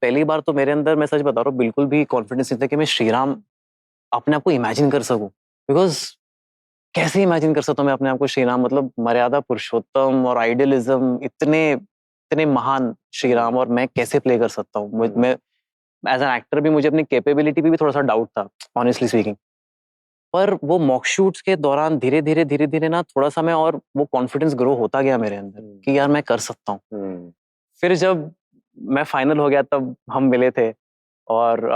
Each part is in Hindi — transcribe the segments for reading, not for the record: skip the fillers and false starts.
पहली बार तो मेरे अंदर, मैं सच बता रहा हूँ, बिल्कुल भी कॉन्फिडेंस नहीं था कि मैं श्रीराम अपने आप को इमेजिन कर सकूं। बिकॉज कैसे इमेजिन कर सकता हूँ मैं अपने आप को श्रीराम, मतलब मर्यादा पुरुषोत्तम और आइडियलिज्म, इतने इतने महान श्रीराम, और मैं कैसे प्ले कर सकता हूँ। मैं एज एन एक्टर भी, मुझे अपनी कैपेबिलिटी पे भी थोड़ा सा डाउट था, ऑनेस्टली स्पीकिंग। पर वो मॉक शूट्स के दौरान धीरे धीरे ना थोड़ा सा मैं, और वो कॉन्फिडेंस ग्रो होता गया मेरे अंदर कि यार मैं कर सकता हूँ। फिर जब मैं फाइनल हो गया तब हम मिले थे, और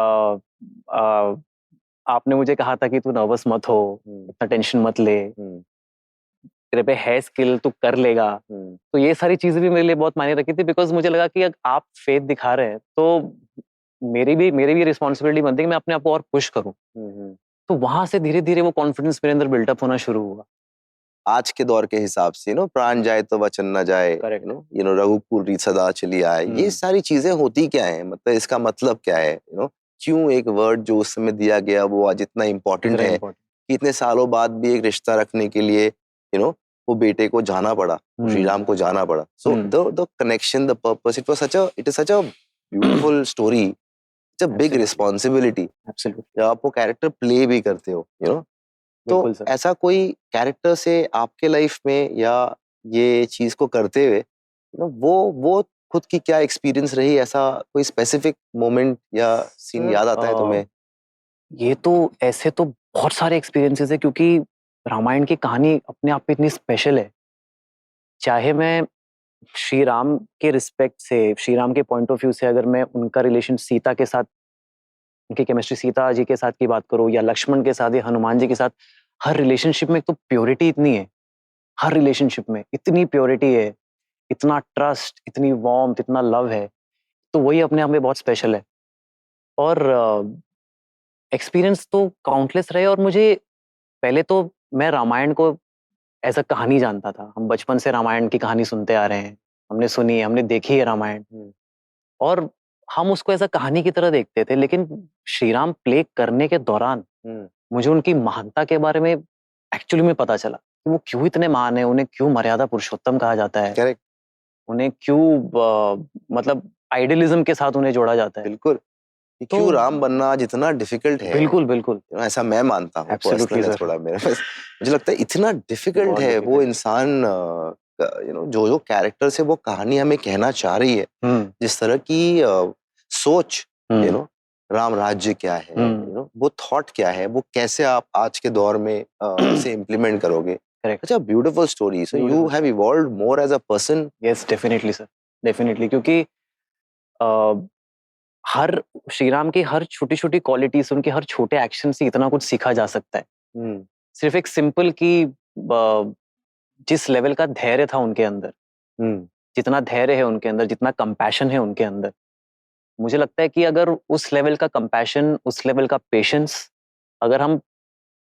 आपने मुझे कहा था कि तू नर्वस मत हो, इतना टेंशन मत ले, तेरे पे है स्किल, तू कर लेगा। तो ये सारी चीजें भी मेरे लिए बहुत मायने रखी थी, बिकॉज मुझे लगा कि अगर आप फेथ दिखा रहे हैं तो मेरी भी रिस्पॉन्सिबिलिटी बनती है कि मैं अपने आप को और पुश करूं। तो वहां से धीरे धीरे वो कॉन्फिडेंस मेरे अंदर बिल्टअप होना शुरू हुआ। आज के दौर के हिसाब से प्राण जाए तो वचन न जाए, रघुकुल रीत सदा चली आए, ये सारी चीजें होती क्या है, मतलब इसका मतलब क्या है, क्यों एक वर्ड जो उस समय दिया गया वो आज इतना इम्पोर्टेंट है कि इतने सालों बाद भी एक रिश्ता रखने के लिए वो बेटे को जाना पड़ा, श्री राम को जाना पड़ा। So the connection, the purpose, it is such a beautiful story, it's a big responsibility जब आप वो कैरेक्टर प्ले भी करते हो, तो ऐसा कोई कैरेक्टर से आपके लाइफ में या ये चीज को करते हुए वो खुद की क्या एक्सपीरियंस रही, ऐसा कोई स्पेसिफिक मोमेंट या सीन याद आता है तुम्हें? ये तो ऐसे तो बहुत सारे एक्सपीरियंसेस है, क्योंकि रामायण की कहानी अपने आप में इतनी स्पेशल है। चाहे मैं श्री राम के रिस्पेक्ट से, श्री राम के पॉइंट ऑफ व्यू से, अगर मैं उनका रिलेशन सीता के साथ, उनकी केमिस्ट्री सीता जी के साथ की बात करूं, या लक्ष्मण के साथ, या हनुमान जी के साथ, हर रिलेशनशिप में एक तो प्योरिटी इतनी है, हर रिलेशनशिप में इतनी प्योरिटी है, इतना ट्रस्ट, इतनी वार्मथ, इतना लव है। तो वही अपने आप में बहुत स्पेशल है। और एक्सपीरियंस तो काउंटलेस रहे। और मुझे पहले तो, मैं रामायण को एज अ कहानी जानता था। हम बचपन से रामायण की कहानी सुनते आ रहे हैं, हमने सुनी, हमने देखी है रामायण, और हम उसको एज अ कहानी की तरह देखते थे। लेकिन श्रीराम प्ले करने के दौरान मुझे उनकी महानता के बारे में एक्चुअली में पता चला कि वो क्यों इतने महान है, उन्हें क्यों मर्यादा पुरुषोत्तम कहा जाता है। करेक्ट। उन्हें क्यों मतलब आइडियलिज्म के साथ उन्हें जोड़ा जाता है। बिल्कुल। क्यों राम बनना जितना डिफिकल्ट है, बिल्कुल बिल्कुल, ऐसा मैं मानता हूँ, Absolutely, पर्सनल है sir. थोड़ा मेरे पास। मुझे लगता है इतना डिफिकल्ट है वो इंसान, जो कैरेक्टर से वो कहानी हमें कहना चाह रही है, जिस तरह की सोच, राम राज्य क्या है, वो थॉट क्या है, वो कैसे आप आज के दौर में इसे इम्प्लीमेंट करोगे। अच्छा, beautiful story. So you have evolved more as a person. Yes, definitely sir, definitely. क्योंकि हर श्रीराम की हर छोटी छोटी क्वालिटीज, उनके हर छोटे एक्शन से इतना कुछ सीखा जा सकता है। सिर्फ एक सिंपल की, जिस लेवल का धैर्य था उनके अंदर, जितना धैर्य है उनके अंदर, जितना कंपैशन है उनके अंदर, मुझे लगता है कि अगर उस लेवल का कंपैशन, उस लेवल का पेशेंस, अगर हम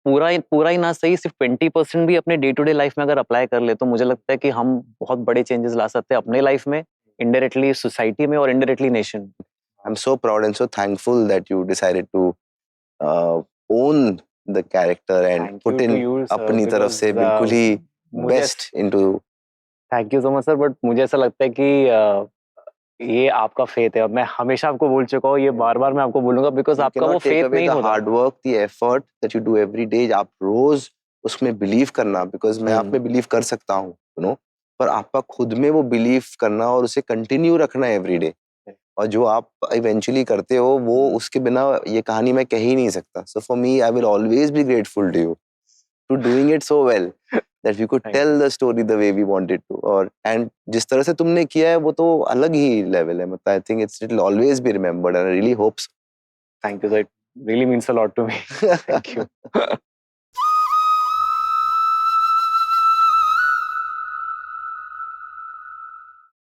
पूरा ही ना सही, सिर्फ 20% भी अपने डे टू डे लाइफ में अगर अप्लाई कर ले, तो मुझे लगता है कि हम बहुत बड़े चेंजेस ला सकते हैं अपने लाइफ में, इनडायरेक्टली सोसाइटी में, और indirectly nation. I'm so proud and so thankful that you decided to own the character and put in अपनी तरफ से बिल्कुल ही best into। Thank you so much sir. But मुझे ऐसा लगता है कि ये आपका फेथ है, और मैं हमेशा आपको बोल चुका हूँ, ये बार बार मैं आपको बोलूंगा, बिकॉज आपका वो फेथ नहीं होता। Hard work, the effort that you do every day, आप रोज उसमें बिलीव करना, बिकॉज मैं आप में बिलीव कर सकता हूँ, पर आपका खुद में वो बिलीव करना और उसे कंटिन्यू रखना एवरी डे, और जो आप इवेंचुअली करते हो वो, उसके बिना ये कहानी मैं कह ही नहीं सकता। So for me, I will always be grateful to you to doing it so well that we could tell the story the way we wanted to, और and जिस तरह से तुमने किया है वो तो अलग ही लेवल है, मतलब I think it will always be remembered and I really hope so. Thank you sir, it really means a lot to me. Thank you.